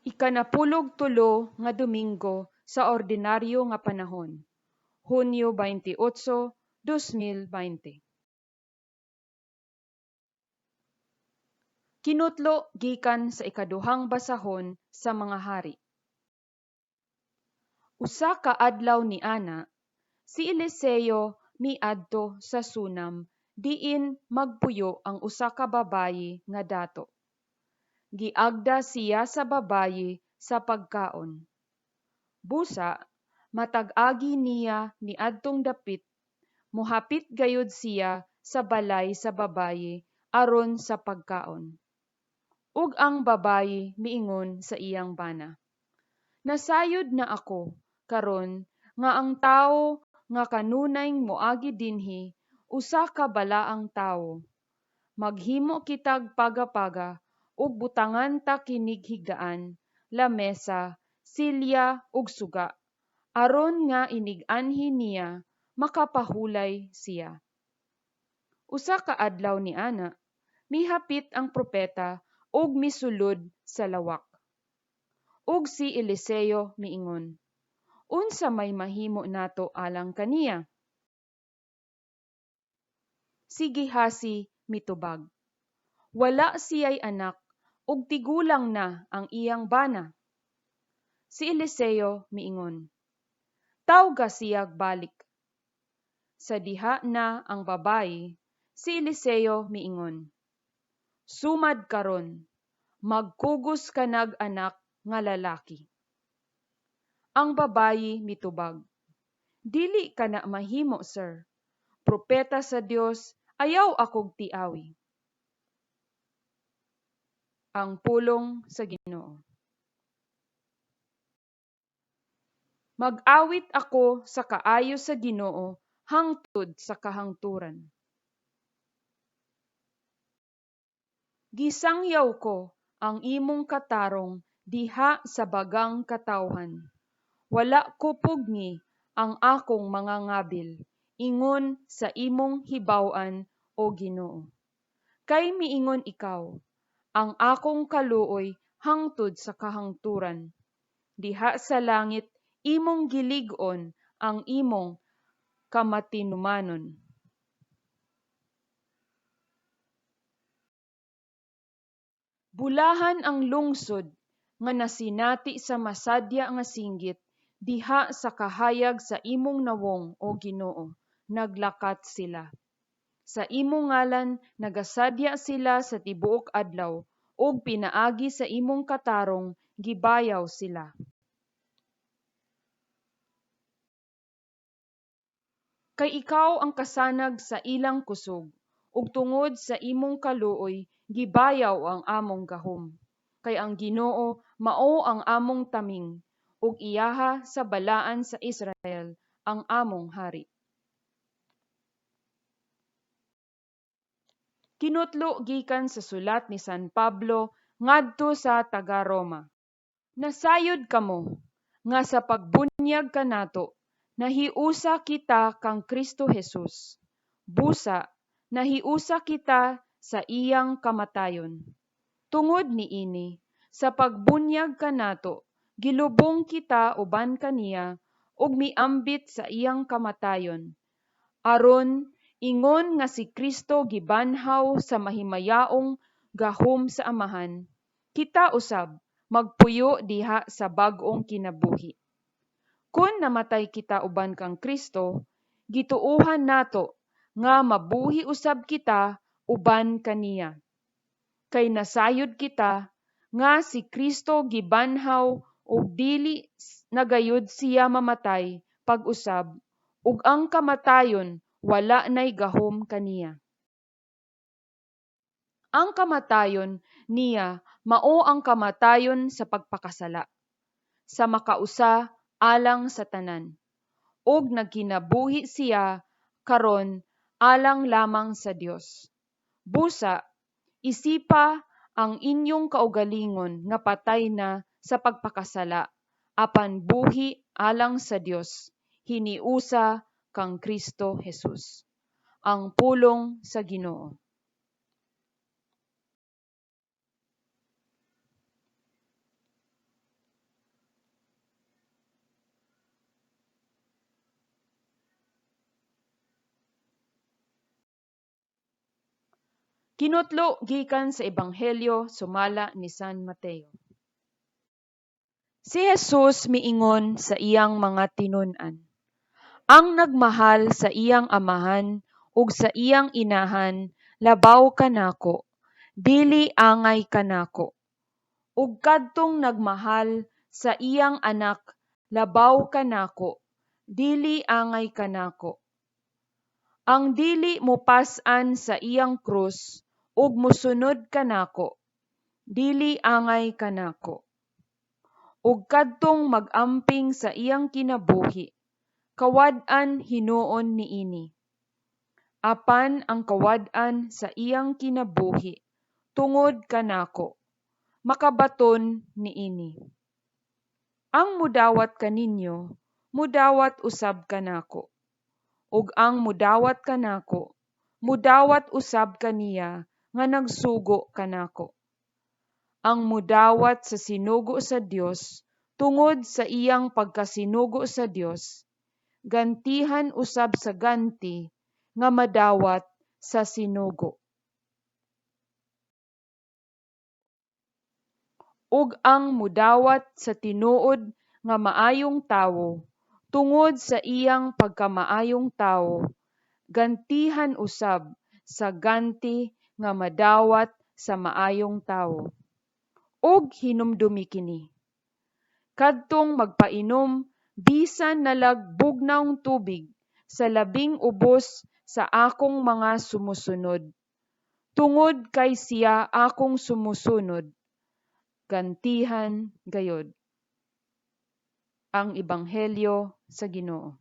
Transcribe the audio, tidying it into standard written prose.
Ikanapulog-tulo nga Domingo sa ordinaryo nga panahon, Hunyo 28, 2020. Kinutlo gikan sa ikaduhang basahon sa mga hari. Usa ka adlaw ni ana, si Eliseo miadto sa Sunam diin magpuyo ang usa ka babayi nga dato. Giagda siya sa babayi sa pagkaon. Busa, matag agi niya niadtong dapit, mohapit gayud siya sa balay sa babayi aron sa pagkaon. Ug ang babayi miingon sa iyang bana, "Nasayod na ako karon nga ang tawo nga kanunay moagi dinhi usa ka balaang tawo. Maghimo kitag paga-paga ug butangan ta kinig higdaan, lamesa, silya ug suga, aron nga inig-anhi niya makapahulay siya." Usa ka adlaw ni ana, mihapit ang propeta ug misulod sa lawak. Ug si Eliseo miingon, "Unsa may mahimo nato alang kaniya?" Si Gehasi mitubag, "Wala siya'y anak ug tigulang na ang iyang bana." Si Eliseo miingon, "Tawga siyag balik." Sa diha na ang babayi, si Eliseo miingon, "Sumad karon, magkugos ka nag-anak nga lalaki." Ang babayi mitubag, "Dili kana mahimo, sir. Propeta sa Dios, ayaw akog tiawi." Ang pulong sa Ginoo. Mag-awit ako sa kaayo sa Ginoo hangtod sa kahangturan. Gisangyaw ko ang imong katarong diha sa bagang katawhan. Wala ko pugni ang akong mga ngabil, ingon sa imong hibaw-an o Ginoo. Kay miingon ikaw, ang akong kaluoy hangtod sa kahangturan. Diha sa langit imong gilig-on ang imong kamatinumanon. Bulahan ang lungsod nga nasinati sa masadya nga singgit diha sa kahayag sa imong nawong o Ginoo, naglakat sila. Sa imong ngalan nagasadya sila sa tibuok adlaw ug pinaagi sa imong katarong gibayaw sila. Kay ikaw ang kasanag sa ilang kusog, ug tungod sa imong kaluoy gibayaw ang among gahom. Kay ang Ginoo mao ang among taming, ug iyaha sa balaan sa Israel ang among hari. Kinutlo gikan sa sulat ni San Pablo ngadto sa taga-Roma. Nasayod kamo nga sa pagbunyag kanato nahiusa kita kang Kristo Jesus. Busa, nahiusa kita sa iyang kamatayon. Tungod niini, sa pagbunyag kanato, gilubong kita uban kaniya ug miambit sa iyang kamatayon. Aron ingon nga si Kristo gibanhaw sa mahimayaong gahom sa amahan, kita usab magpuyo diha sa bag-ong kinabuhi. Kung namatay kita uban kang Kristo, gituohan nato nga mabuhi usab kita uban kaniya. Kay nasayod kita nga si Kristo gibanhaw ug dili nagayud siya mamatay pag-usab, ug ang kamatayon wala nay gahom kaniya. Ang kamatayon niya mao ang kamatayon sa pagpakasala, sa makausa alang sa tanan, ug nagkinabuhi siya karon alang lamang sa Dios. Busa, isipa ang inyong kaugalingon nga patay na sa pagpakasala, apan buhi alang sa Dios, hiniusa kang Kristo Jesus. Ang pulong sa Ginoo. Kinutlo gikan sa Ebanghelyo sumala ni San Mateo. Si Jesus miingon sa iyang mga tinun-an, ang nagmahal sa iyang amahan ug sa iyang inahan labaw kanako, dili angay kanako. Ug kadtong nagmahal sa iyang anak labaw kanako, dili angay kanako. Ang dili mopas-an sa iyang krus ug mosunod kanako, dili angay kanako. Ug kadtong mag-amping sa iyang kinabuhi, kawad-an hinuon niini. Apan ang kawad-an sa iyang kinabuhi tungod kanako, makabaton niini. Ang mudawat kaninyo, mudawat usab kanako. Ug ang mudawat kanako, mudawat usab kaniya nga nagsugo kanako. Ang mudawat sa sinugo sa Dios tungod sa iyang pagkasinugo sa Dios, gantihan usab sa ganti nga madawat sa sinugo. Ug ang mudawat sa tinuod nga maayong tawo tungod sa iyang pagkamaayong tawo, gantihan usab sa ganti nga madawat sa maayong tawo. Ug hinumdumi kini. Kadtong magpainom bisan nalagbugnaw tubig sa labing ubos sa akong mga sumusunod. Tungod kay siya akong sumusunod, gantihan gayod. Ang Ebanghelyo sa Ginoo.